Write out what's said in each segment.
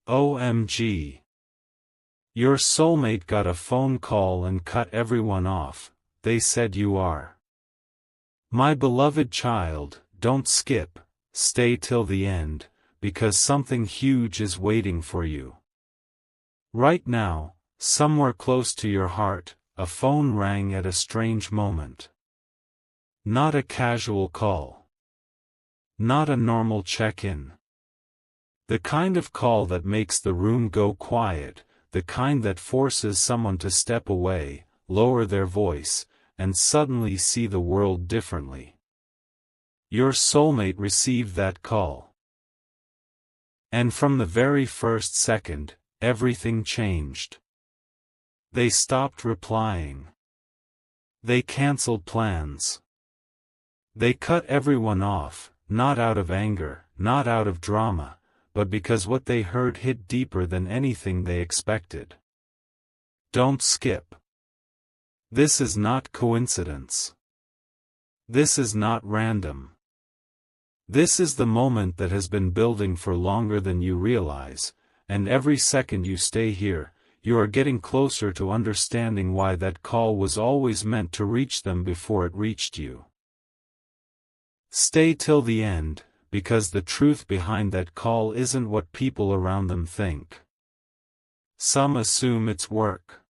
OMG. Your soulmate got a phone call and cut everyone off. They said you are. My beloved child, don't skip, stay till the end, because something huge is waiting for you. Right now, somewhere close to your heart, a phone rang at a strange moment. Not a casual call. Not a normal check-in. The kind of call that makes the room go quiet, the kind that forces someone to step away, lower their voice, and suddenly see the world differently. Your soulmate received that call. And from the very first second, everything changed. They stopped replying. They canceled plans. They cut everyone off, not out of anger, not out of drama, but because what they heard hit deeper than anything they expected. Don't skip. This is not coincidence. This is not random. This is the moment that has been building for longer than you realize, and every second you stay here, you are getting closer to understanding why that call was always meant to reach them before it reached you. Stay till the end, because the truth behind that call isn't what people around them think. Some assume it's work.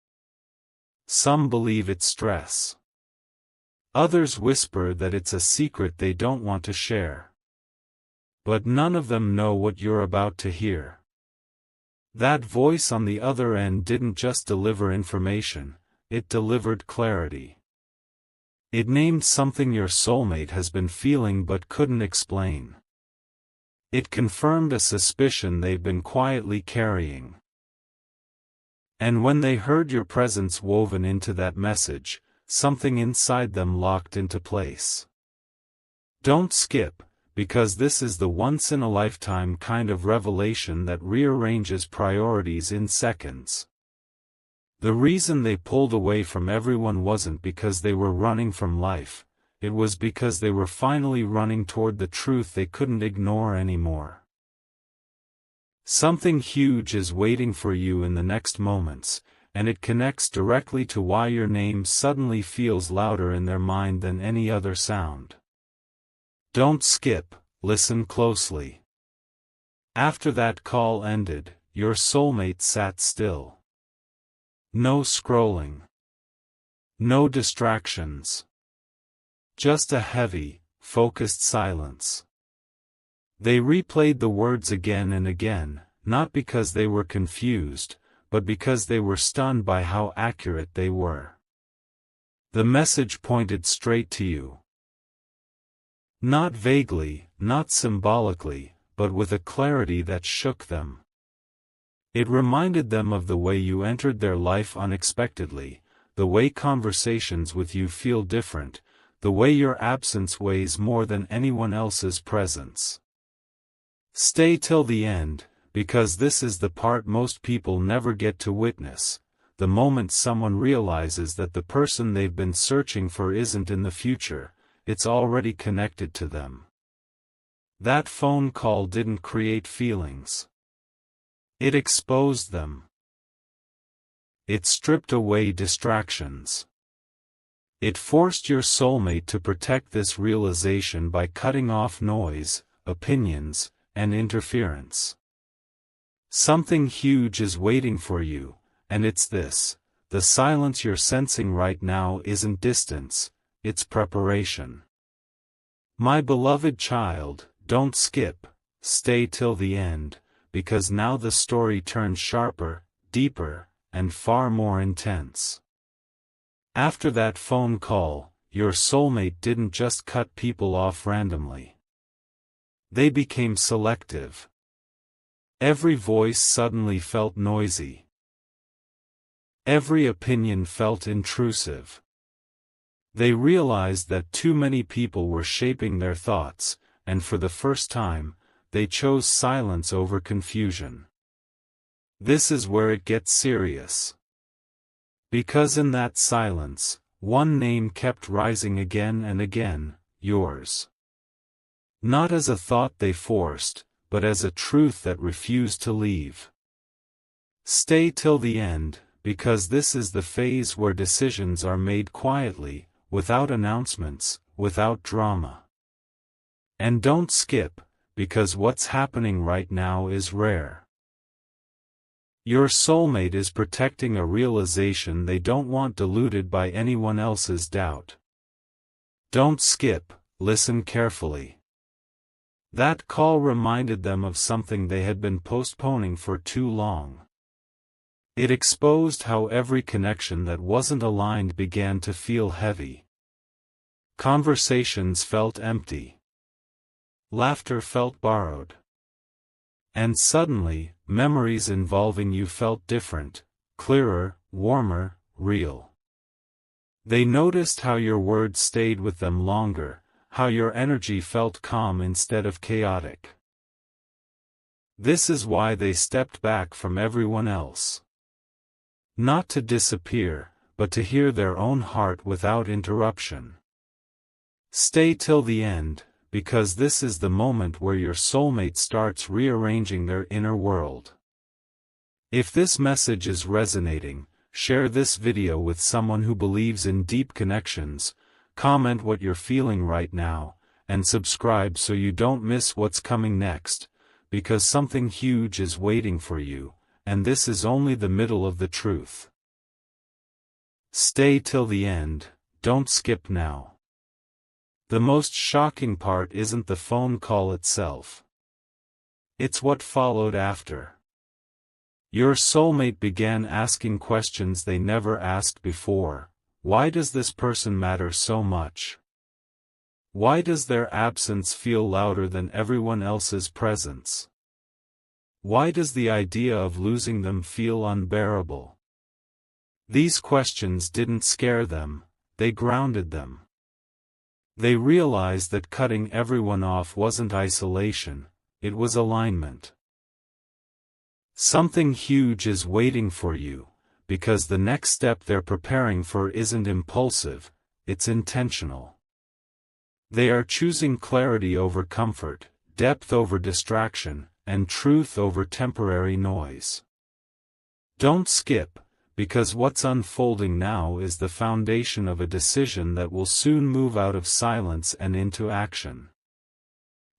Some believe it's stress. Others whisper that it's a secret they don't want to share. But none of them know what you're about to hear. That voice on the other end didn't just deliver information, it delivered clarity. It named something your soulmate has been feeling but couldn't explain. It confirmed a suspicion they've been quietly carrying. And when they heard your presence woven into that message, something inside them locked into place. Don't skip, because this is the once-in-a-lifetime kind of revelation that rearranges priorities in seconds. The reason they pulled away from everyone wasn't because they were running from life, it was because they were finally running toward the truth they couldn't ignore anymore. Something huge is waiting for you in the next moments, and it connects directly to why your name suddenly feels louder in their mind than any other sound. Don't skip, listen closely. After that call ended, your soulmate sat still. No scrolling. No distractions. Just a heavy, focused silence. They replayed the words again and again, not because they were confused, but because they were stunned by how accurate they were. The message pointed straight to you. Not vaguely, not symbolically, but with a clarity that shook them. It reminded them of the way you entered their life unexpectedly, the way conversations with you feel different, the way your absence weighs more than anyone else's presence. Stay till the end, because this is the part most people never get to witness, the moment someone realizes that the person they've been searching for isn't in the future, it's already connected to them. That phone call didn't create feelings. It exposed them. It stripped away distractions. It forced your soulmate to protect this realization by cutting off noise, opinions, and interference. Something huge is waiting for you, and it's this: the silence you're sensing right now isn't distance, it's preparation. My beloved child, don't skip, stay till the end, because now the story turns sharper, deeper, and far more intense. After that phone call, your soulmate didn't just cut people off randomly. They became selective. Every voice suddenly felt noisy. Every opinion felt intrusive. They realized that too many people were shaping their thoughts, and for the first time, they chose silence over confusion. This is where it gets serious. Because in that silence, one name kept rising again and again: yours. Not as a thought they forced, but as a truth that refused to leave. Stay till the end, because this is the phase where decisions are made quietly, without announcements, without drama. And don't skip, because what's happening right now is rare. Your soulmate is protecting a realization they don't want diluted by anyone else's doubt. Don't skip, listen carefully. That call reminded them of something they had been postponing for too long. It exposed how every connection that wasn't aligned began to feel heavy. Conversations felt empty. Laughter felt borrowed. And suddenly, memories involving you felt different, clearer, warmer, real. They noticed how your words stayed with them longer, how your energy felt calm instead of chaotic. This is why they stepped back from everyone else. Not to disappear, but to hear their own heart without interruption. Stay till the end, because this is the moment where your soulmate starts rearranging their inner world. If this message is resonating, share this video with someone who believes in deep connections, comment what you're feeling right now, and subscribe so you don't miss what's coming next, because something huge is waiting for you, and this is only the middle of the truth. Stay till the end, don't skip now. The most shocking part isn't the phone call itself. It's what followed after. Your soulmate began asking questions they never asked before. Why does this person matter so much? Why does their absence feel louder than everyone else's presence? Why does the idea of losing them feel unbearable? These questions didn't scare them, they grounded them. They realized that cutting everyone off wasn't isolation, it was alignment. Something huge is waiting for you, because the next step they're preparing for isn't impulsive, it's intentional. They are choosing clarity over comfort, depth over distraction, and truth over temporary noise. Don't skip, because what's unfolding now is the foundation of a decision that will soon move out of silence and into action.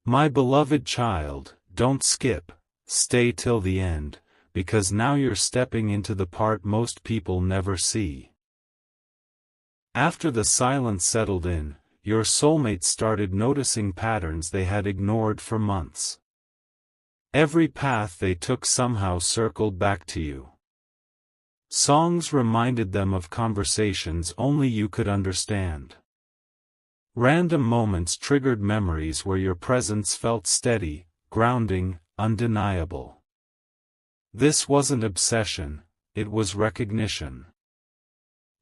My beloved child, don't skip, stay till the end, because now you're stepping into the part most people never see. After the silence settled in, your soulmate started noticing patterns they had ignored for months. Every path they took somehow circled back to you. Songs reminded them of conversations only you could understand. Random moments triggered memories where your presence felt steady, grounding, undeniable. This wasn't obsession, it was recognition.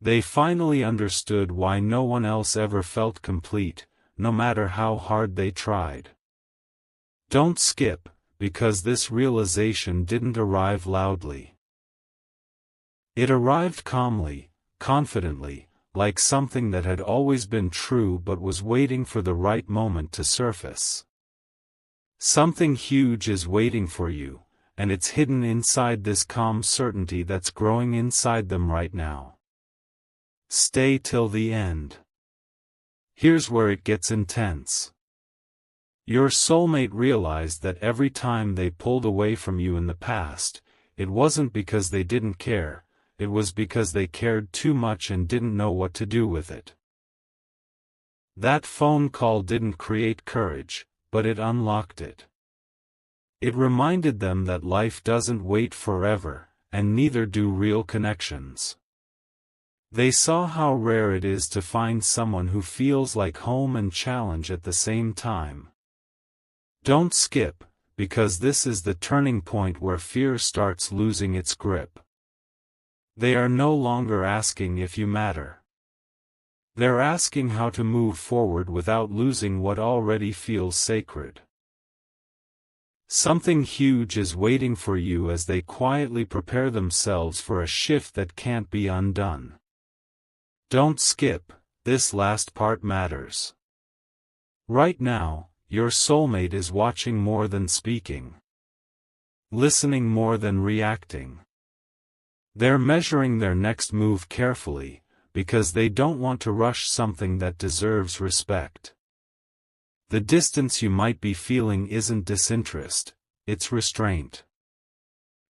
They finally understood why no one else ever felt complete, no matter how hard they tried. Don't skip, because this realization didn't arrive loudly. It arrived calmly, confidently, like something that had always been true but was waiting for the right moment to surface. Something huge is waiting for you, and it's hidden inside this calm certainty that's growing inside them right now. Stay till the end. Here's where it gets intense. Your soulmate realized that every time they pulled away from you in the past, it wasn't because they didn't care. It was because they cared too much and didn't know what to do with it. That phone call didn't create courage, but it unlocked it. It reminded them that life doesn't wait forever, and neither do real connections. They saw how rare it is to find someone who feels like home and challenge at the same time. Don't skip, because this is the turning point where fear starts losing its grip. They are no longer asking if you matter. They're asking how to move forward without losing what already feels sacred. Something huge is waiting for you as they quietly prepare themselves for a shift that can't be undone. Don't skip, this last part matters. Right now, your soulmate is watching more than speaking. Listening more than reacting. They're measuring their next move carefully, because they don't want to rush something that deserves respect. The distance you might be feeling isn't disinterest, it's restraint.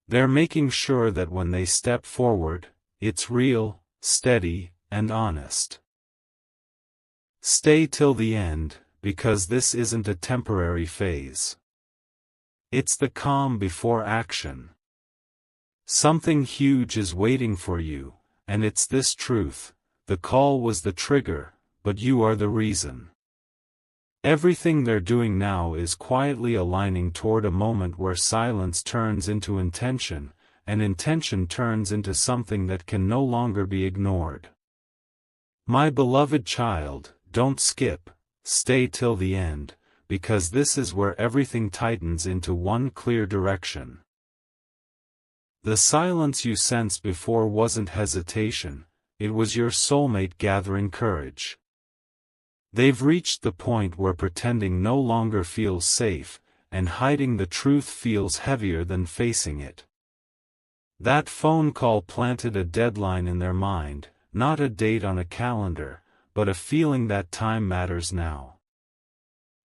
They're making sure that when they step forward, it's real, steady, and honest. Stay till the end, because this isn't a temporary phase. It's the calm before action. Something huge is waiting for you, and it's this truth: the call was the trigger, but you are the reason. Everything they're doing now is quietly aligning toward a moment where silence turns into intention, and intention turns into something that can no longer be ignored. My beloved child, don't skip, stay till the end, because this is where everything tightens into one clear direction. The silence you sensed before wasn't hesitation, it was your soulmate gathering courage. They've reached the point where pretending no longer feels safe, and hiding the truth feels heavier than facing it. That phone call planted a deadline in their mind, not a date on a calendar, but a feeling that time matters now.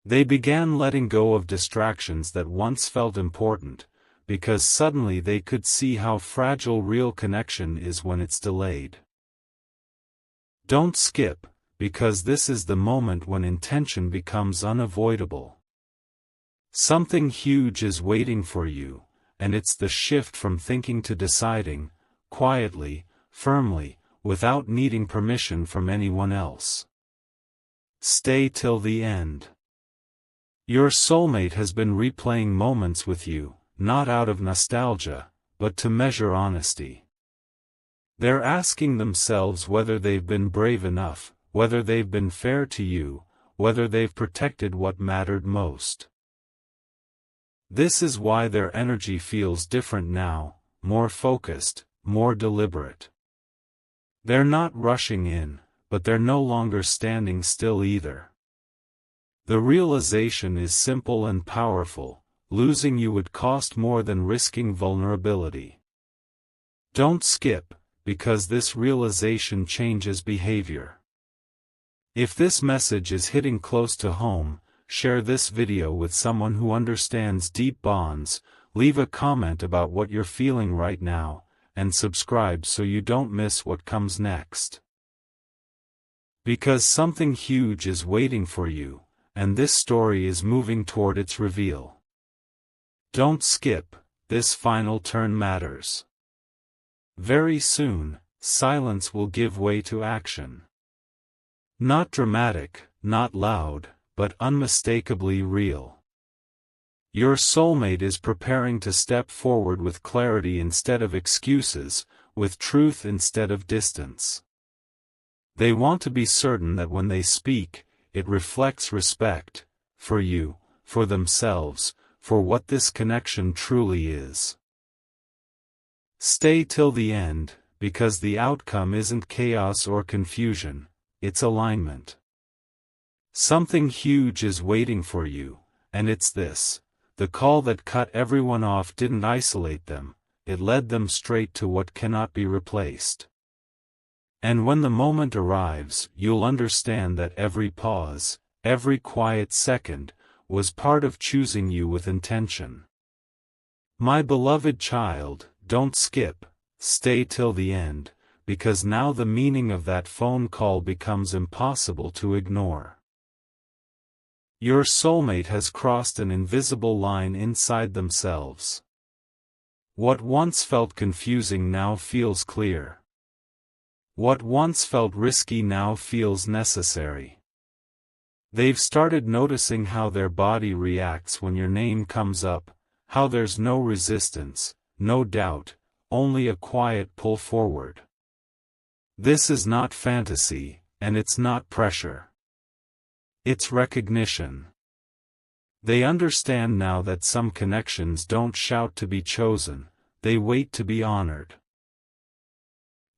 They began letting go of distractions that once felt important, because suddenly they could see how fragile real connection is when it's delayed. Don't skip, because this is the moment when intention becomes unavoidable. Something huge is waiting for you, and it's the shift from thinking to deciding, quietly, firmly, without needing permission from anyone else. Stay till the end. Your soulmate has been replaying moments with you, not out of nostalgia, but to measure honesty. They're asking themselves whether they've been brave enough, whether they've been fair to you, whether they've protected what mattered most. This is why their energy feels different now, more focused, more deliberate. They're not rushing in, but they're no longer standing still either. The realization is simple and powerful: losing you would cost more than risking vulnerability. Don't skip, because this realization changes behavior. If this message is hitting close to home, share this video with someone who understands deep bonds, leave a comment about what you're feeling right now, and subscribe so you don't miss what comes next. Because something huge is waiting for you, and this story is moving toward its reveal. Don't skip, this final turn matters. Very soon, silence will give way to action. Not dramatic, not loud, but unmistakably real. Your soulmate is preparing to step forward with clarity instead of excuses, with truth instead of distance. They want to be certain that when they speak, it reflects respect, for you, for themselves, for what this connection truly is. Stay till the end, because the outcome isn't chaos or confusion, it's alignment. Something huge is waiting for you, and it's this: the call that cut everyone off didn't isolate them, it led them straight to what cannot be replaced. And when the moment arrives, you'll understand that every pause, every quiet second, was part of choosing you with intention. My beloved child, don't skip, stay till the end, because now the meaning of that phone call becomes impossible to ignore. Your soulmate has crossed an invisible line inside themselves. What once felt confusing now feels clear. What once felt risky now feels necessary. They've started noticing how their body reacts when your name comes up, how there's no resistance, no doubt, only a quiet pull forward. This is not fantasy, and it's not pressure. It's recognition. They understand now that some connections don't shout to be chosen, they wait to be honored.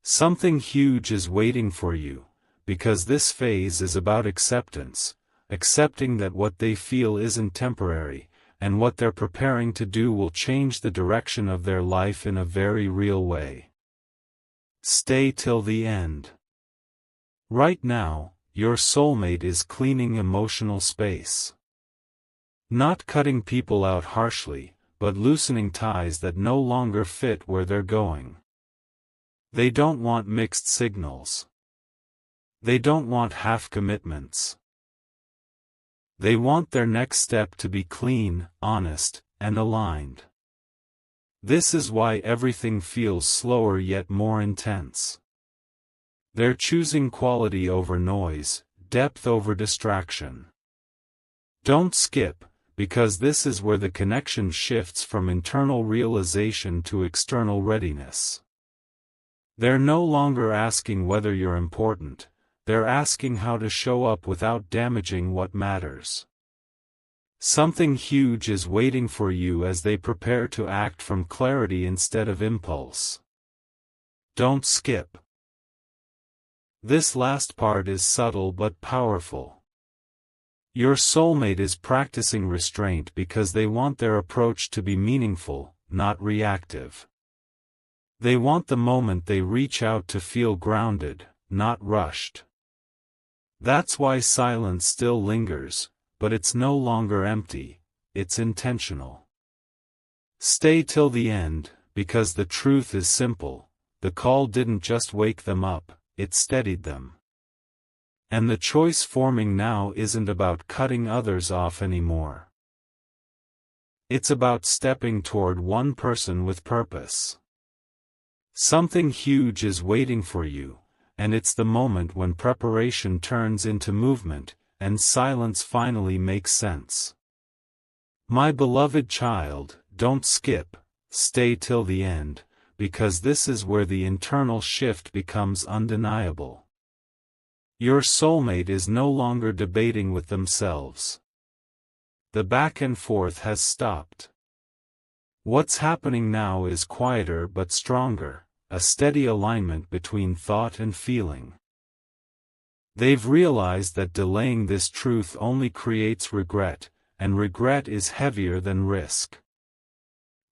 Something huge is waiting for you, because this phase is about acceptance, accepting that what they feel isn't temporary, and what they're preparing to do will change the direction of their life in a very real way. Stay till the end. Right now, your soulmate is cleaning emotional space. Not cutting people out harshly, but loosening ties that no longer fit where they're going. They don't want mixed signals. They don't want half commitments. They want their next step to be clean, honest, and aligned. This is why everything feels slower yet more intense. They're choosing quality over noise, depth over distraction. Don't skip, because this is where the connection shifts from internal realization to external readiness. They're no longer asking whether you're important, they're asking how to show up without damaging what matters. Something huge is waiting for you as they prepare to act from clarity instead of impulse. Don't skip. This last part is subtle but powerful. Your soulmate is practicing restraint because they want their approach to be meaningful, not reactive. They want the moment they reach out to feel grounded, not rushed. That's why silence still lingers, but it's no longer empty, it's intentional. Stay till the end, because the truth is simple: the call didn't just wake them up, it steadied them. And the choice forming now isn't about cutting others off anymore. It's about stepping toward one person with purpose. Something huge is waiting for you, and it's the moment when preparation turns into movement, and silence finally makes sense. My beloved child, don't skip, stay till the end, because this is where the internal shift becomes undeniable. Your soulmate is no longer debating with themselves. The back and forth has stopped. What's happening now is quieter but stronger, a steady alignment between thought and feeling. They've realized that delaying this truth only creates regret, and regret is heavier than risk.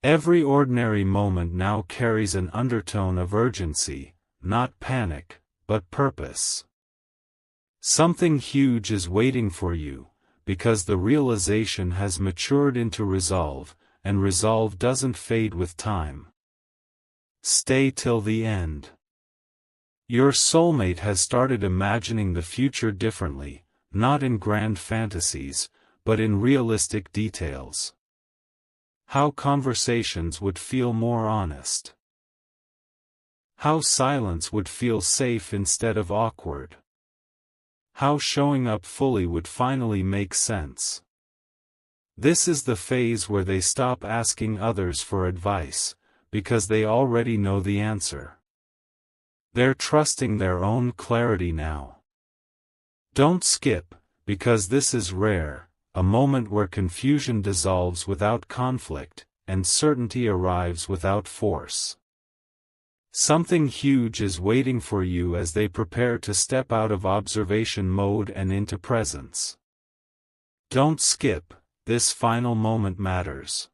Every ordinary moment now carries an undertone of urgency, not panic, but purpose. Something huge is waiting for you, because the realization has matured into resolve, and resolve doesn't fade with time. Stay till the end. Your soulmate has started imagining the future differently, not in grand fantasies, but in realistic details. How conversations would feel more honest. How silence would feel safe instead of awkward. How showing up fully would finally make sense. This is the phase where they stop asking others for advice, because they already know the answer. They're trusting their own clarity now. Don't skip, because this is rare, a moment where confusion dissolves without conflict, and certainty arrives without force. Something huge is waiting for you as they prepare to step out of observation mode and into presence. Don't skip, this final moment matters.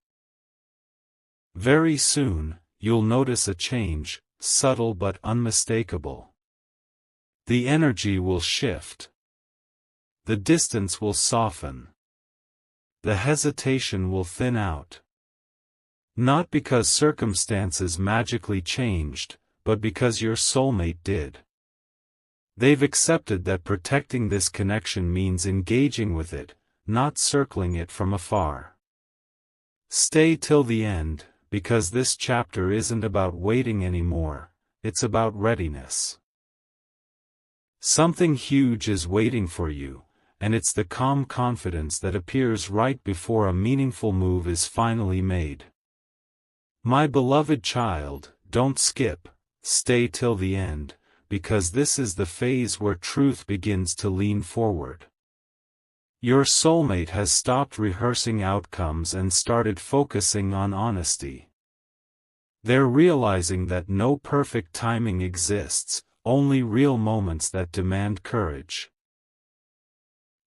Very soon, you'll notice a change, subtle but unmistakable. The energy will shift. The distance will soften. The hesitation will thin out. Not because circumstances magically changed, but because your soulmate did. They've accepted that protecting this connection means engaging with it, not circling it from afar. Stay till the end, because this chapter isn't about waiting anymore, it's about readiness. Something huge is waiting for you, and it's the calm confidence that appears right before a meaningful move is finally made. My beloved child, don't skip, stay till the end, because this is the phase where truth begins to lean forward. Your soulmate has stopped rehearsing outcomes and started focusing on honesty. They're realizing that no perfect timing exists, only real moments that demand courage.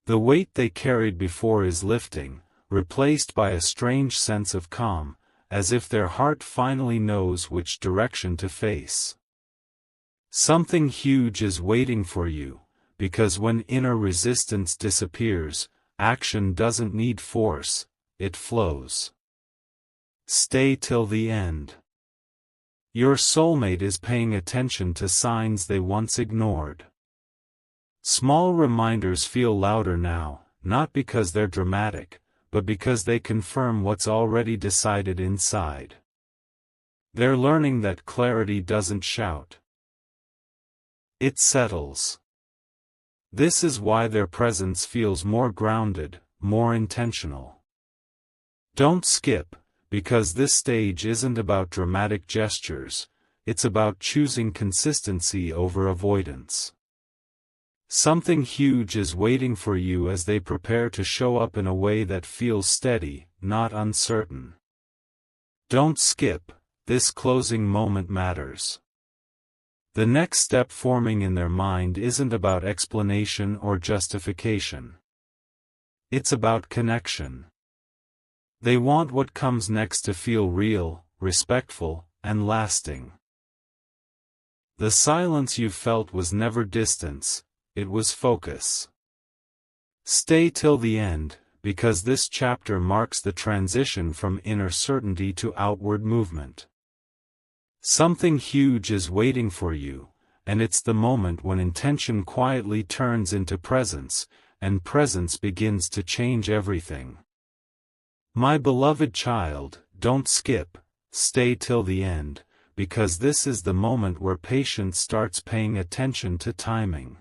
The weight they carried before is lifting, replaced by a strange sense of calm, as if their heart finally knows which direction to face. Something huge is waiting for you, because when inner resistance disappears, action doesn't need force, it flows. Stay till the end. Your soulmate is paying attention to signs they once ignored. Small reminders feel louder now, not because they're dramatic, but because they confirm what's already decided inside. They're learning that clarity doesn't shout. It settles. This is why their presence feels more grounded, more intentional. Don't skip, because this stage isn't about dramatic gestures, it's about choosing consistency over avoidance. Something huge is waiting for you as they prepare to show up in a way that feels steady, not uncertain. Don't skip, this closing moment matters. The next step forming in their mind isn't about explanation or justification. It's about connection. They want what comes next to feel real, respectful, and lasting. The silence you felt was never distance, it was focus. Stay till the end, because this chapter marks the transition from inner certainty to outward movement. Something huge is waiting for you, and it's the moment when intention quietly turns into presence, and presence begins to change everything. My beloved child, don't skip, stay till the end, because this is the moment where patience starts paying attention to timing.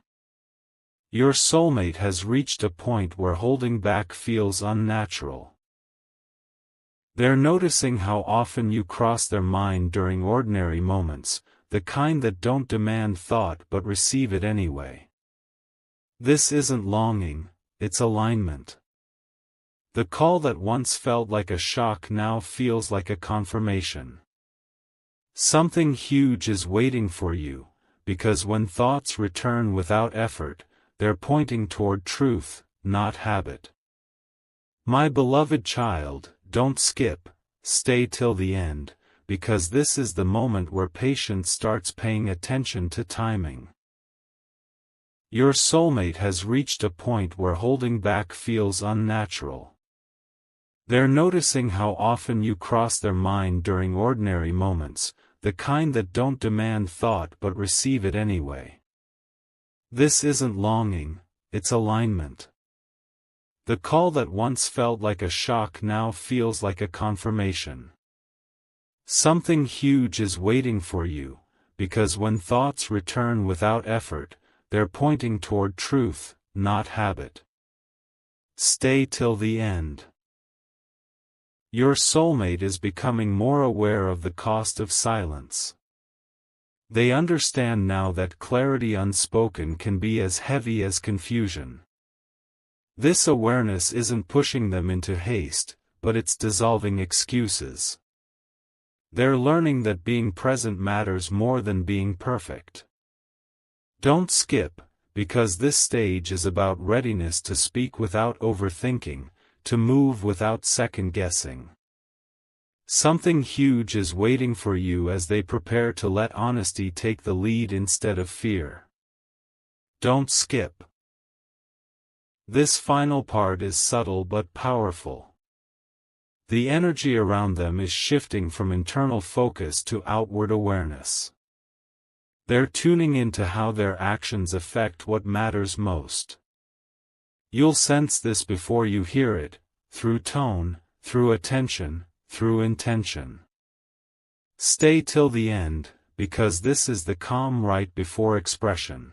Your soulmate has reached a point where holding back feels unnatural. They're noticing how often you cross their mind during ordinary moments, the kind that don't demand thought but receive it anyway. This isn't longing, it's alignment. The call that once felt like a shock now feels like a confirmation. Something huge is waiting for you, because when thoughts return without effort, they're pointing toward truth, not habit. My beloved child, don't skip, stay till the end, because this is the moment where patience starts paying attention to timing. Your soulmate has reached a point where holding back feels unnatural. They're noticing how often you cross their mind during ordinary moments, the kind that don't demand thought but receive it anyway. This isn't longing, it's alignment. The call that once felt like a shock now feels like a confirmation. Something huge is waiting for you, because when thoughts return without effort, they're pointing toward truth, not habit. Stay till the end. Your soulmate is becoming more aware of the cost of silence. They understand now that clarity unspoken can be as heavy as confusion. This awareness isn't pushing them into haste, but it's dissolving excuses. They're learning that being present matters more than being perfect. Don't skip, because this stage is about readiness to speak without overthinking, to move without second-guessing. Something huge is waiting for you as they prepare to let honesty take the lead instead of fear. Don't skip. This final part is subtle but powerful. The energy around them is shifting from internal focus to outward awareness. They're tuning into how their actions affect what matters most. You'll sense this before you hear it, through tone, through attention, through intention. Stay till the end, because this is the calm right before expression.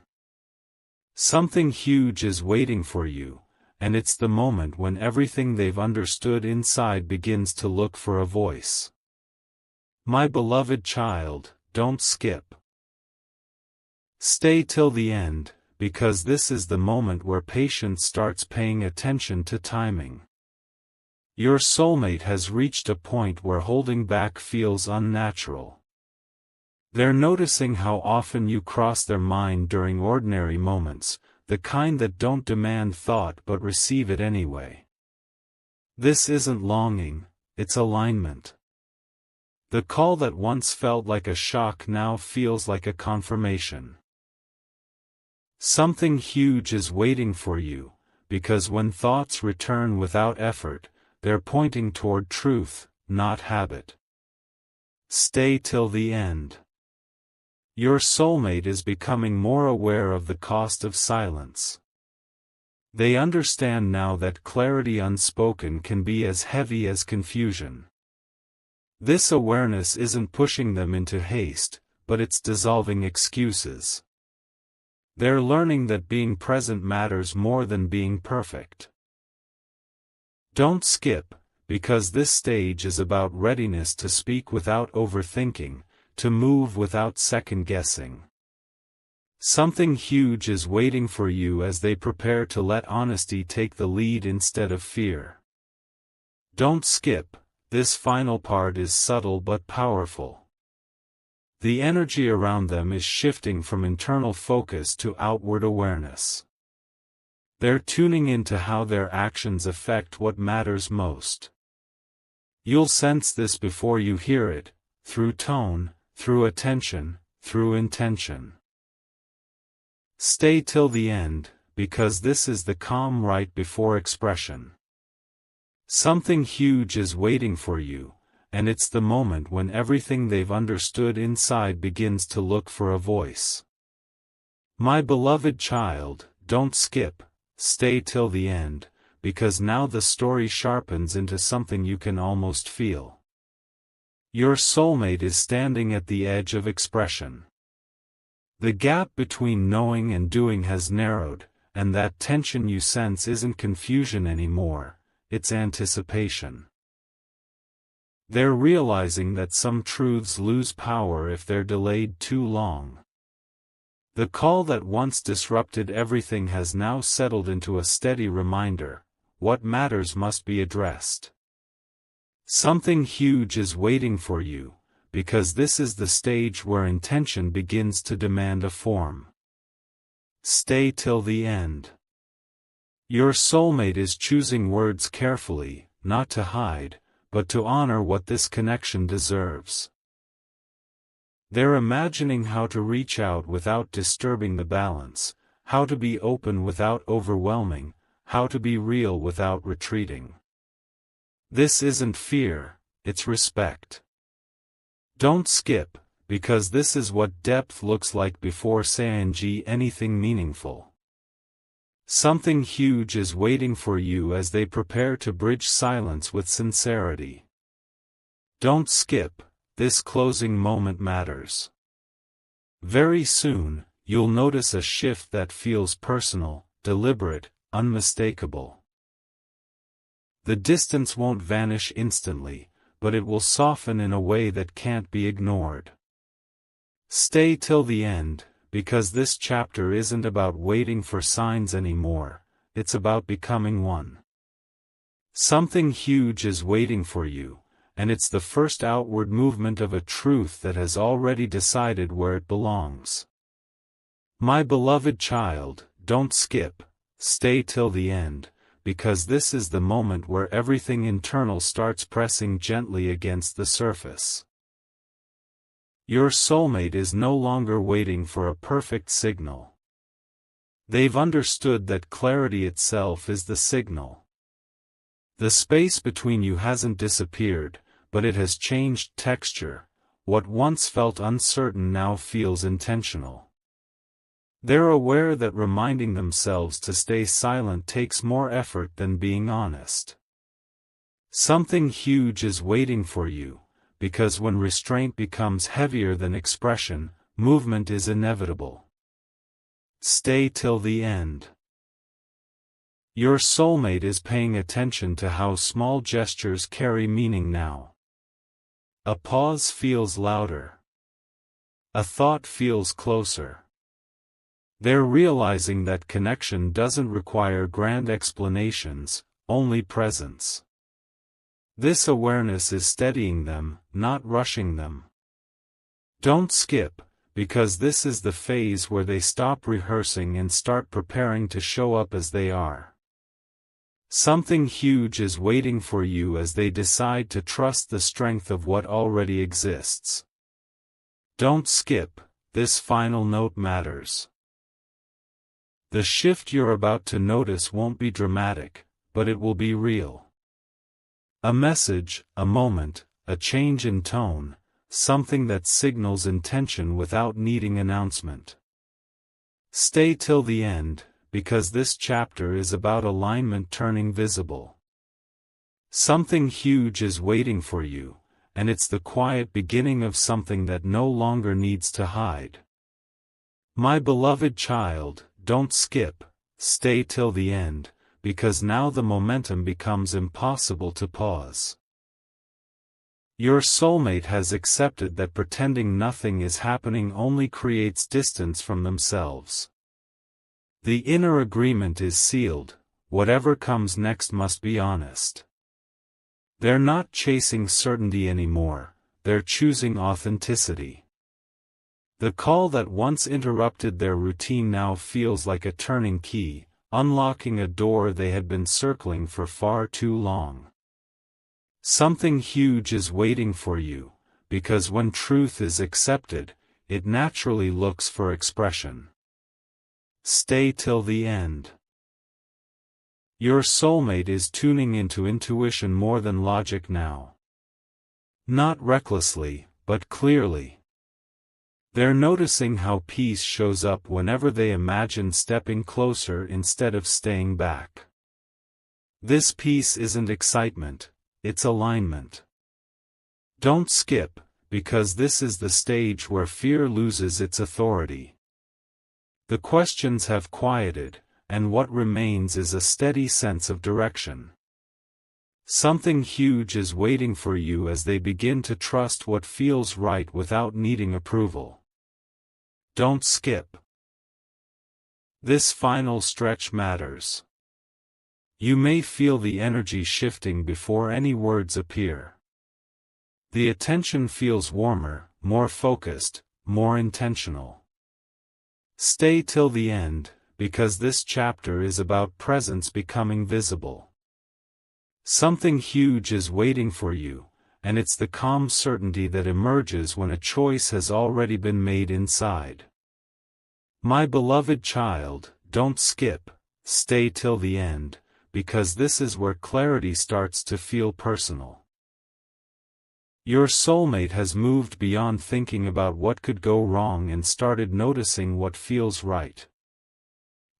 Something huge is waiting for you, and it's the moment when everything they've understood inside begins to look for a voice. My beloved child, don't skip. Stay till the end, because this is the moment where patience starts paying attention to timing. Your soulmate has reached a point where holding back feels unnatural. They're noticing how often you cross their mind during ordinary moments, the kind that don't demand thought but receive it anyway. This isn't longing, it's alignment. The call that once felt like a shock now feels like a confirmation. Something huge is waiting for you, because when thoughts return without effort, they're pointing toward truth, not habit. Stay till the end. Your soulmate is becoming more aware of the cost of silence. They understand now that clarity unspoken can be as heavy as confusion. This awareness isn't pushing them into haste, but it's dissolving excuses. They're learning that being present matters more than being perfect. Don't skip, because this stage is about readiness to speak without overthinking, to move without second-guessing. Something huge is waiting for you as they prepare to let honesty take the lead instead of fear. Don't skip, this final part is subtle but powerful. The energy around them is shifting from internal focus to outward awareness. They're tuning into how their actions affect what matters most. You'll sense this before you hear it, through tone, through attention, through intention. Stay till the end, because this is the calm right before expression. Something huge is waiting for you, and it's the moment when everything they've understood inside begins to look for a voice. My beloved child, don't skip, stay till the end, because now the story sharpens into something you can almost feel. Your soulmate is standing at the edge of expression. The gap between knowing and doing has narrowed, and that tension you sense isn't confusion anymore, it's anticipation. They're realizing that some truths lose power if they're delayed too long. The call that once disrupted everything has now settled into a steady reminder: what matters must be addressed. Something huge is waiting for you, because this is the stage where intention begins to demand a form. Stay till the end. Your soulmate is choosing words carefully, not to hide, but to honor what this connection deserves. They're imagining how to reach out without disturbing the balance, how to be open without overwhelming, how to be real without retreating. This isn't fear, it's respect. Don't skip, because this is what depth looks like before saying anything meaningful. Something huge is waiting for you as they prepare to bridge silence with sincerity. Don't skip, this closing moment matters. Very soon, you'll notice a shift that feels personal, deliberate, unmistakable. The distance won't vanish instantly, but it will soften in a way that can't be ignored. Stay till the end, because this chapter isn't about waiting for signs anymore, it's about becoming one. Something huge is waiting for you, and it's the first outward movement of a truth that has already decided where it belongs. My beloved child, don't skip, stay till the end, because this is the moment where everything internal starts pressing gently against the surface. Your soulmate is no longer waiting for a perfect signal. They've understood that clarity itself is the signal. The space between you hasn't disappeared, but it has changed texture. What once felt uncertain now feels intentional. They're aware that reminding themselves to stay silent takes more effort than being honest. Something huge is waiting for you, because when restraint becomes heavier than expression, movement is inevitable. Stay till the end. Your soulmate is paying attention to how small gestures carry meaning now. A pause feels louder. A thought feels closer. They're realizing that connection doesn't require grand explanations, only presence. This awareness is steadying them, not rushing them. Don't skip, because this is the phase where they stop rehearsing and start preparing to show up as they are. Something huge is waiting for you as they decide to trust the strength of what already exists. Don't skip, this final note matters. The shift you're about to notice won't be dramatic, but it will be real. A message, a moment, a change in tone, something that signals intention without needing announcement. Stay till the end, because this chapter is about alignment turning visible. Something huge is waiting for you, and it's the quiet beginning of something that no longer needs to hide. My beloved child, don't skip, stay till the end, because now the momentum becomes impossible to pause. Your soulmate has accepted that pretending nothing is happening only creates distance from themselves. The inner agreement is sealed, whatever comes next must be honest. They're not chasing certainty anymore, they're choosing authenticity. The call that once interrupted their routine now feels like a turning key, unlocking a door they had been circling for far too long. Something huge is waiting for you, because when truth is accepted, it naturally looks for expression. Stay till the end. Your soulmate is tuning into intuition more than logic now. Not recklessly, but clearly. They're noticing how peace shows up whenever they imagine stepping closer instead of staying back. This peace isn't excitement, it's alignment. Don't skip, because this is the stage where fear loses its authority. The questions have quieted, and what remains is a steady sense of direction. Something huge is waiting for you as they begin to trust what feels right without needing approval. Don't skip. This final stretch matters. You may feel the energy shifting before any words appear. The attention feels warmer, more focused, more intentional. Stay till the end, because this chapter is about presence becoming visible. Something huge is waiting for you, and it's the calm certainty that emerges when a choice has already been made inside. My beloved child, don't skip, stay till the end, because this is where clarity starts to feel personal. Your soulmate has moved beyond thinking about what could go wrong and started noticing what feels right.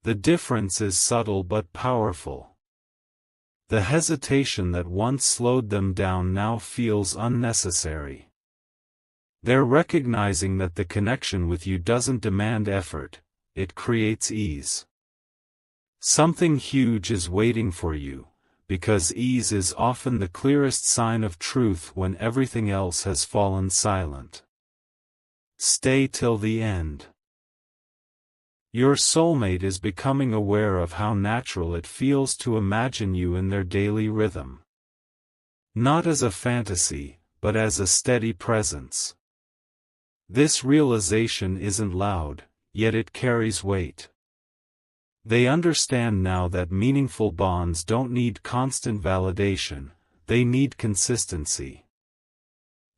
The difference is subtle but powerful. The hesitation that once slowed them down now feels unnecessary. They're recognizing that the connection with you doesn't demand effort, it creates ease. Something huge is waiting for you, because ease is often the clearest sign of truth when everything else has fallen silent. Stay till the end. Your soulmate is becoming aware of how natural it feels to imagine you in their daily rhythm. Not as a fantasy, but as a steady presence. This realization isn't loud, yet it carries weight. They understand now that meaningful bonds don't need constant validation, they need consistency.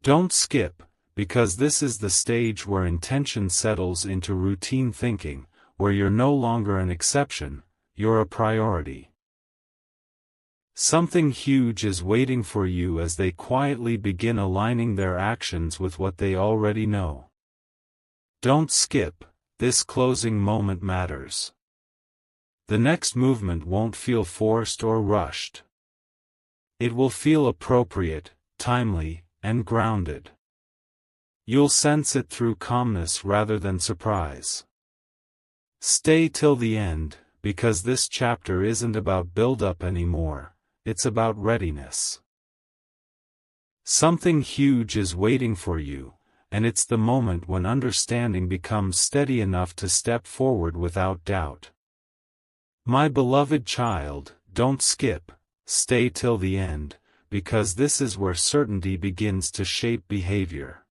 Don't skip, because this is the stage where intention settles into routine thinking, where you're no longer an exception, you're a priority. Something huge is waiting for you as they quietly begin aligning their actions with what they already know. Don't skip, this closing moment matters. The next movement won't feel forced or rushed. It will feel appropriate, timely, and grounded. You'll sense it through calmness rather than surprise. Stay till the end, because this chapter isn't about build-up anymore, it's about readiness. Something huge is waiting for you, and it's the moment when understanding becomes steady enough to step forward without doubt. My beloved child, don't skip, stay till the end, because this is where certainty begins to shape behavior.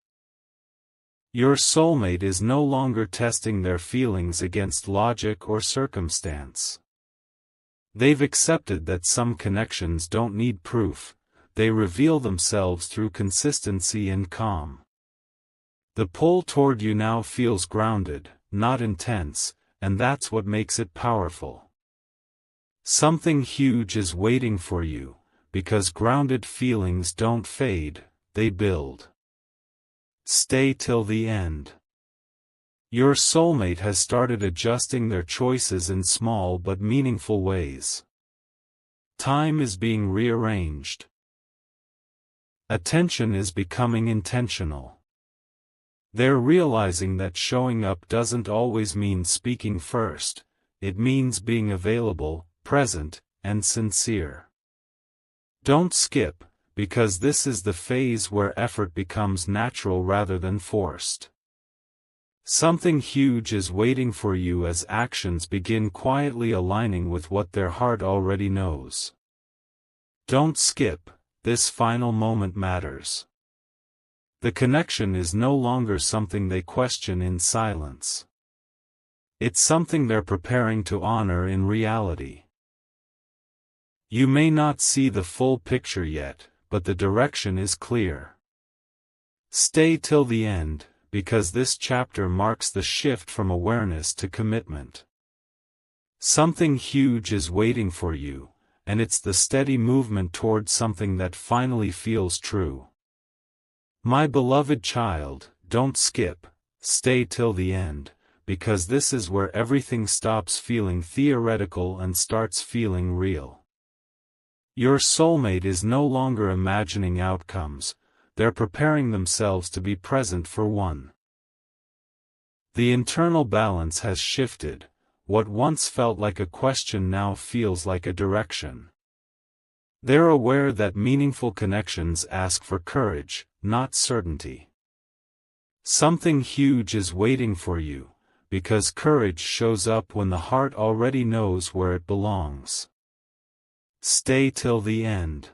Your soulmate is no longer testing their feelings against logic or circumstance. They've accepted that some connections don't need proof, they reveal themselves through consistency and calm. The pull toward you now feels grounded, not intense, and that's what makes it powerful. Something huge is waiting for you, because grounded feelings don't fade, they build. Stay till the end. Your soulmate has started adjusting their choices in small but meaningful ways. Time is being rearranged. Attention is becoming intentional. They're realizing that showing up doesn't always mean speaking first, it means being available, present, and sincere. Don't skip, because this is the phase where effort becomes natural rather than forced. Something huge is waiting for you as actions begin quietly aligning with what their heart already knows. Don't skip, this final moment matters. The connection is no longer something they question in silence. It's something they're preparing to honor in reality. You may not see the full picture yet, but the direction is clear. Stay till the end, because this chapter marks the shift from awareness to commitment. Something huge is waiting for you, and it's the steady movement toward something that finally feels true. My beloved child, don't skip, stay till the end, because this is where everything stops feeling theoretical and starts feeling real. Your soulmate is no longer imagining outcomes, they're preparing themselves to be present for one. The internal balance has shifted, what once felt like a question now feels like a direction. They're aware that meaningful connections ask for courage, not certainty. Something huge is waiting for you, because courage shows up when the heart already knows where it belongs. Stay till the end.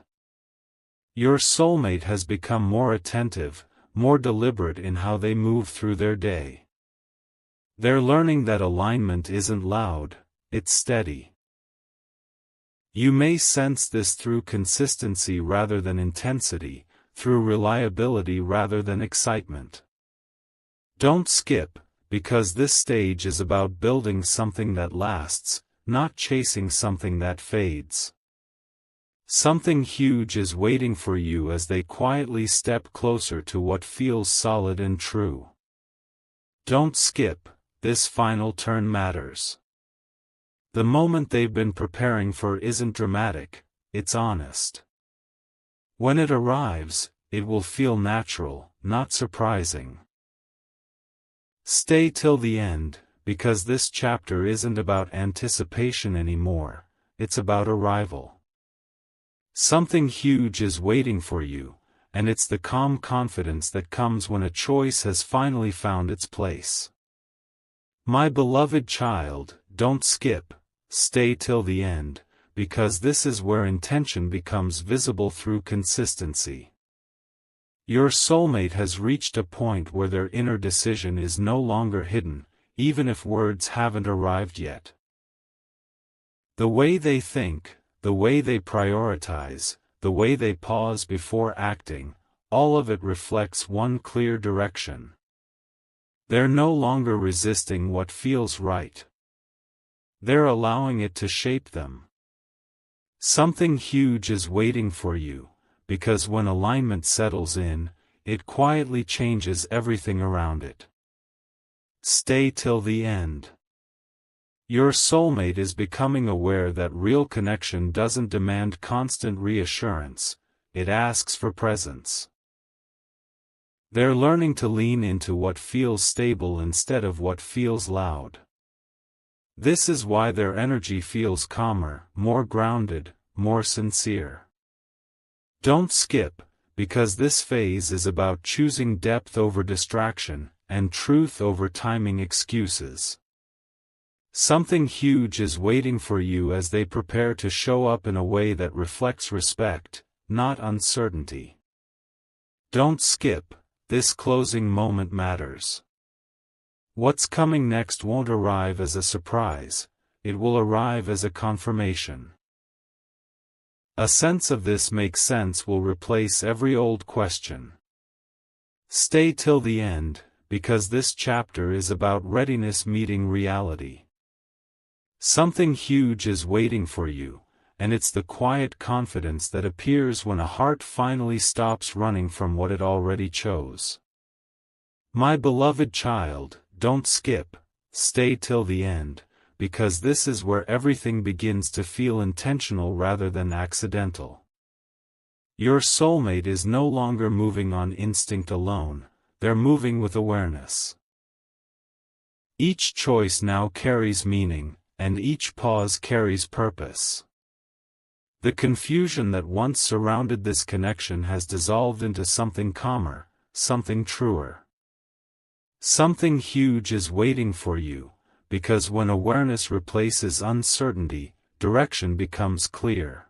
Your soulmate has become more attentive, more deliberate in how they move through their day. They're learning that alignment isn't loud, it's steady. You may sense this through consistency rather than intensity, through reliability rather than excitement. Don't skip, because this stage is about building something that lasts, not chasing something that fades. Something huge is waiting for you as they quietly step closer to what feels solid and true. Don't skip, this final turn matters. The moment they've been preparing for isn't dramatic, it's honest. When it arrives, it will feel natural, not surprising. Stay till the end, because this chapter isn't about anticipation anymore, it's about arrival. Something huge is waiting for you, and it's the calm confidence that comes when a choice has finally found its place. My beloved child, don't skip, stay till the end, because this is where intention becomes visible through consistency. Your soulmate has reached a point where their inner decision is no longer hidden, even if words haven't arrived yet. The way they think, the way they prioritize, the way they pause before acting, all of it reflects one clear direction. They're no longer resisting what feels right. They're allowing it to shape them. Something huge is waiting for you, because when alignment settles in, it quietly changes everything around it. Stay till the end. Your soulmate is becoming aware that real connection doesn't demand constant reassurance, it asks for presence. They're learning to lean into what feels stable instead of what feels loud. This is why their energy feels calmer, more grounded, more sincere. Don't skip, because this phase is about choosing depth over distraction, and truth over timing excuses. Something huge is waiting for you as they prepare to show up in a way that reflects respect, not uncertainty. Don't skip, this closing moment matters. What's coming next won't arrive as a surprise, it will arrive as a confirmation. A sense of this makes sense will replace every old question. Stay till the end, because this chapter is about readiness meeting reality. Something huge is waiting for you, and it's the quiet confidence that appears when a heart finally stops running from what it already chose. My beloved child, don't skip, stay till the end, because this is where everything begins to feel intentional rather than accidental. Your soulmate is no longer moving on instinct alone, they're moving with awareness. Each choice now carries meaning, and each pause carries purpose. The confusion that once surrounded this connection has dissolved into something calmer, something truer. Something huge is waiting for you, because when awareness replaces uncertainty, direction becomes clear.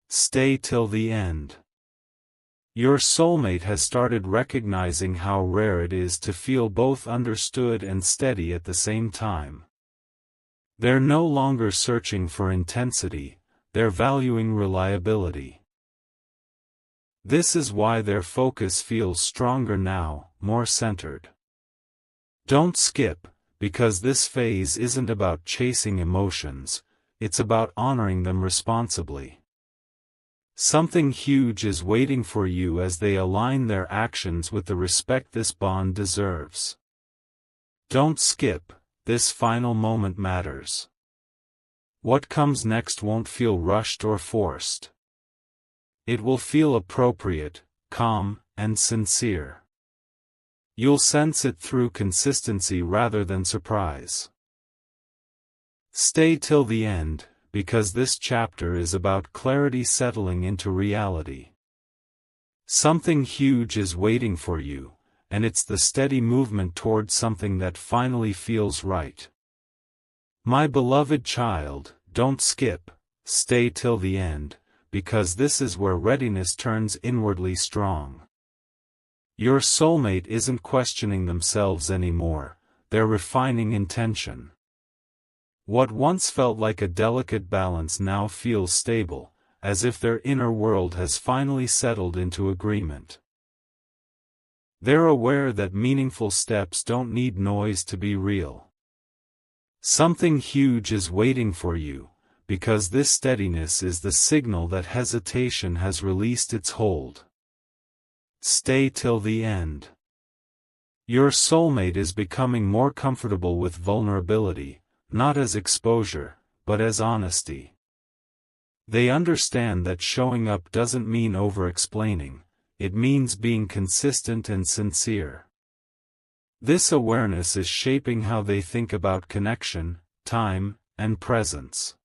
Stay till the end. Your soulmate has started recognizing how rare it is to feel both understood and steady at the same time. They're no longer searching for intensity, they're valuing reliability. This is why their focus feels stronger now, more centered. Don't skip, because this phase isn't about chasing emotions, it's about honoring them responsibly. Something huge is waiting for you as they align their actions with the respect this bond deserves. Don't skip, this final moment matters. What comes next won't feel rushed or forced. It will feel appropriate, calm, and sincere. You'll sense it through consistency rather than surprise. Stay till the end, because this chapter is about clarity settling into reality. Something huge is waiting for you, and it's the steady movement towards something that finally feels right. My beloved child, don't skip, stay till the end, because this is where readiness turns inwardly strong. Your soulmate isn't questioning themselves anymore, they're refining intention. What once felt like a delicate balance now feels stable, as if their inner world has finally settled into agreement. They're aware that meaningful steps don't need noise to be real. Something huge is waiting for you, because this steadiness is the signal that hesitation has released its hold. Stay till the end. Your soulmate is becoming more comfortable with vulnerability, not as exposure, but as honesty. They understand that showing up doesn't mean over-explaining, it means being consistent and sincere. This awareness is shaping how they think about connection, time, and presence.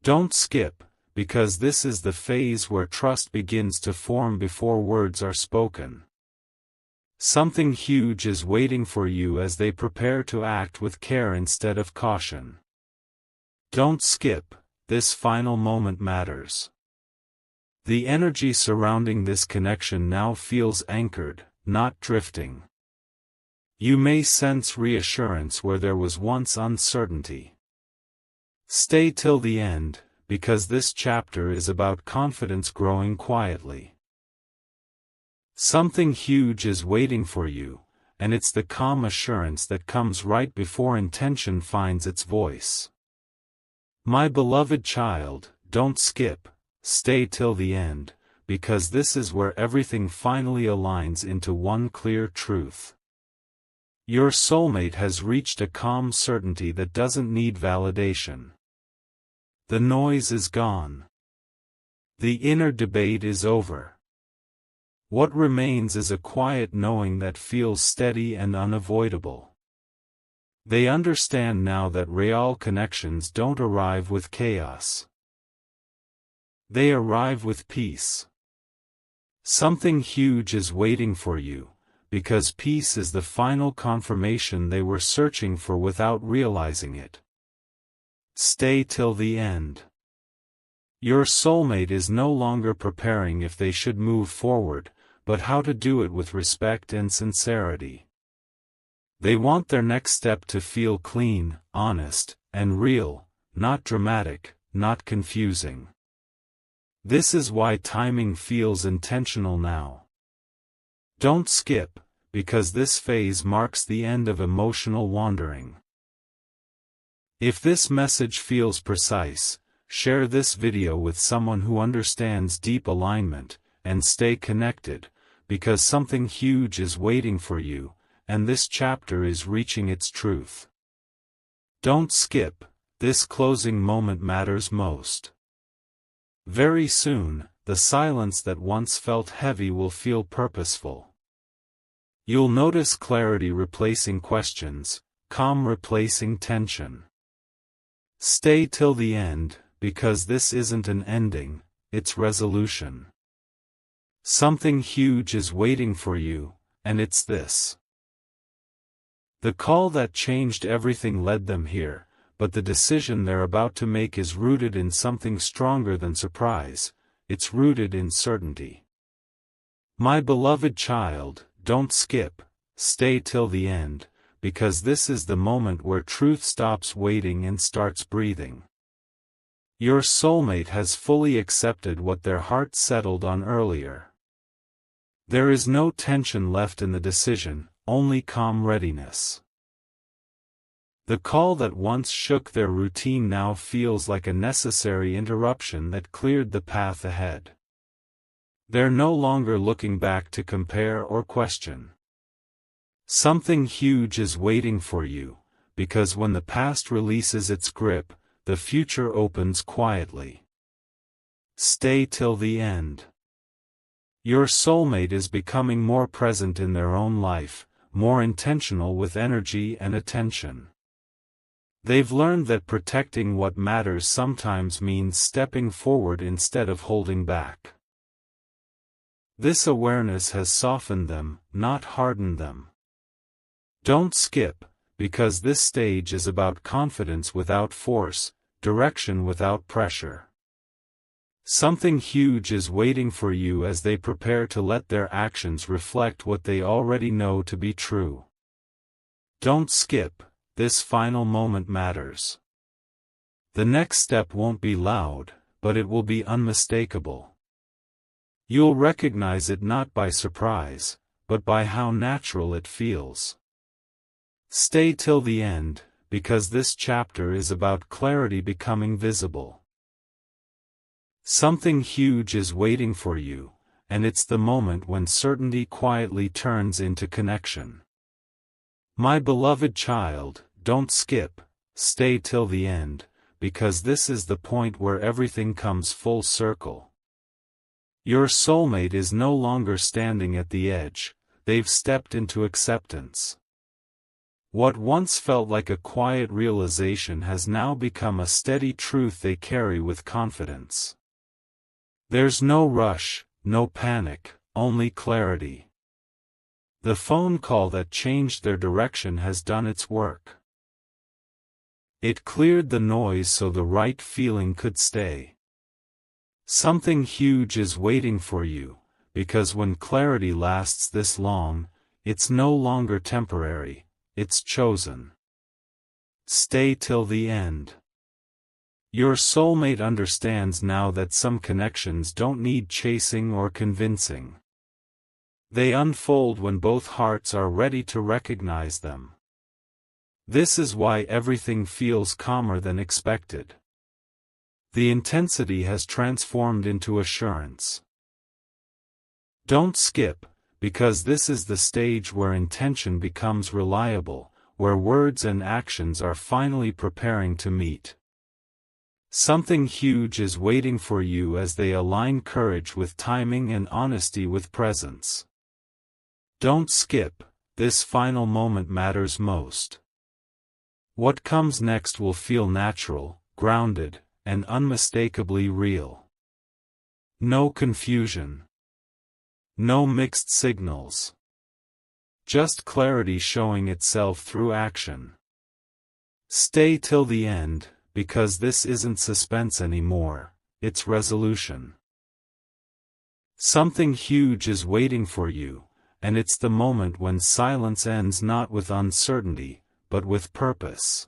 Don't skip, because this is the phase where trust begins to form before words are spoken. Something huge is waiting for you as they prepare to act with care instead of caution. Don't skip, this final moment matters. The energy surrounding this connection now feels anchored, not drifting. You may sense reassurance where there was once uncertainty. Stay till the end, because this chapter is about confidence growing quietly. Something huge is waiting for you, and it's the calm assurance that comes right before intention finds its voice. My beloved child, don't skip, stay till the end, because this is where everything finally aligns into one clear truth. Your soulmate has reached a calm certainty that doesn't need validation. The noise is gone. The inner debate is over. What remains is a quiet knowing that feels steady and unavoidable. They understand now that real connections don't arrive with chaos. They arrive with peace. Something huge is waiting for you, because peace is the final confirmation they were searching for without realizing it. Stay till the end. Your soulmate is no longer preparing if they should move forward, but how to do it with respect and sincerity. They want their next step to feel clean, honest, and real, not dramatic, not confusing. This is why timing feels intentional now. Don't skip, because this phase marks the end of emotional wandering. If this message feels precise, share this video with someone who understands deep alignment, and stay connected, because something huge is waiting for you, and this chapter is reaching its truth. Don't skip, this closing moment matters most. Very soon, the silence that once felt heavy will feel purposeful. You'll notice clarity replacing questions, calm replacing tension. Stay till the end, because this isn't an ending, it's resolution. Something huge is waiting for you, and it's this. The call that changed everything led them here, but the decision they're about to make is rooted in something stronger than surprise, it's rooted in certainty. My beloved child, don't skip, stay till the end, because this is the moment where truth stops waiting and starts breathing. Your soulmate has fully accepted what their heart settled on earlier. There is no tension left in the decision, only calm readiness. The call that once shook their routine now feels like a necessary interruption that cleared the path ahead. They're no longer looking back to compare or question. Something huge is waiting for you, because when the past releases its grip, the future opens quietly. Stay till the end. Your soulmate is becoming more present in their own life, more intentional with energy and attention. They've learned that protecting what matters sometimes means stepping forward instead of holding back. This awareness has softened them, not hardened them. Don't skip, because this stage is about confidence without force, direction without pressure. Something huge is waiting for you as they prepare to let their actions reflect what they already know to be true. Don't skip, this final moment matters. The next step won't be loud, but it will be unmistakable. You'll recognize it not by surprise, but by how natural it feels. Stay till the end, because this chapter is about clarity becoming visible. Something huge is waiting for you, and it's the moment when certainty quietly turns into connection. My beloved child, don't skip, stay till the end, because this is the point where everything comes full circle. Your soulmate is no longer standing at the edge, they've stepped into acceptance. What once felt like a quiet realization has now become a steady truth they carry with confidence. There's no rush, no panic, only clarity. The phone call that changed their direction has done its work. It cleared the noise so the right feeling could stay. Something huge is waiting for you, because when clarity lasts this long, it's no longer temporary, it's chosen. Stay till the end. Your soulmate understands now that some connections don't need chasing or convincing. They unfold when both hearts are ready to recognize them. This is why everything feels calmer than expected. The intensity has transformed into assurance. Don't skip, because this is the stage where intention becomes reliable, where words and actions are finally preparing to meet. Something huge is waiting for you as they align courage with timing and honesty with presence. Don't skip, this final moment matters most. What comes next will feel natural, grounded, and unmistakably real. No confusion. No mixed signals. Just clarity showing itself through action. Stay till the end, because this isn't suspense anymore, it's resolution. Something huge is waiting for you, and it's the moment when silence ends not with uncertainty, but with purpose.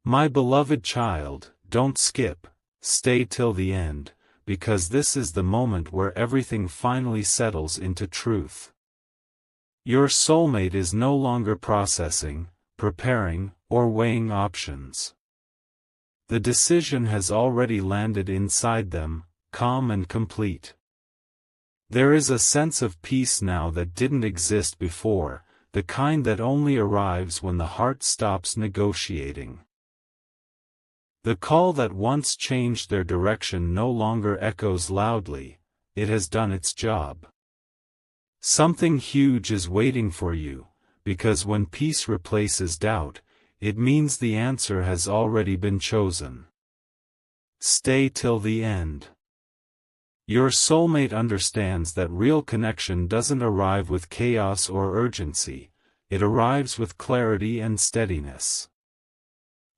My beloved child, don't skip, stay till the end, because this is the moment where everything finally settles into truth. Your soulmate is no longer processing, preparing, or weighing options. The decision has already landed inside them, calm and complete. There is a sense of peace now that didn't exist before, the kind that only arrives when the heart stops negotiating. The call that once changed their direction no longer echoes loudly, it has done its job. Something huge is waiting for you, because when peace replaces doubt, it means the answer has already been chosen. Stay till the end. Your soulmate understands that real connection doesn't arrive with chaos or urgency, it arrives with clarity and steadiness.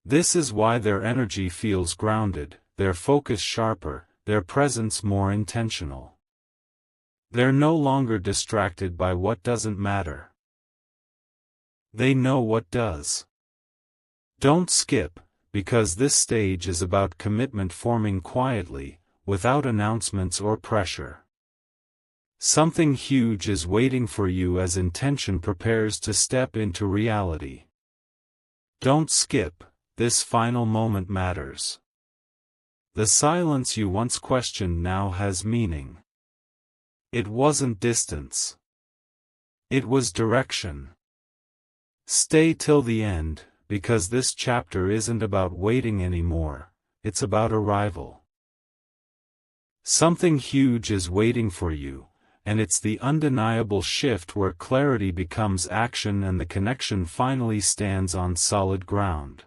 This is why their energy feels grounded, their focus sharper, their presence more intentional. They're no longer distracted by what doesn't matter. They know what does. Don't skip, because this stage is about commitment forming quietly, without announcements or pressure. Something huge is waiting for you as intention prepares to step into reality. Don't skip, this final moment matters. The silence you once questioned now has meaning. It wasn't distance. It was direction. Stay till the end, because this chapter isn't about waiting anymore, it's about arrival. Something huge is waiting for you, and it's the undeniable shift where clarity becomes action and the connection finally stands on solid ground.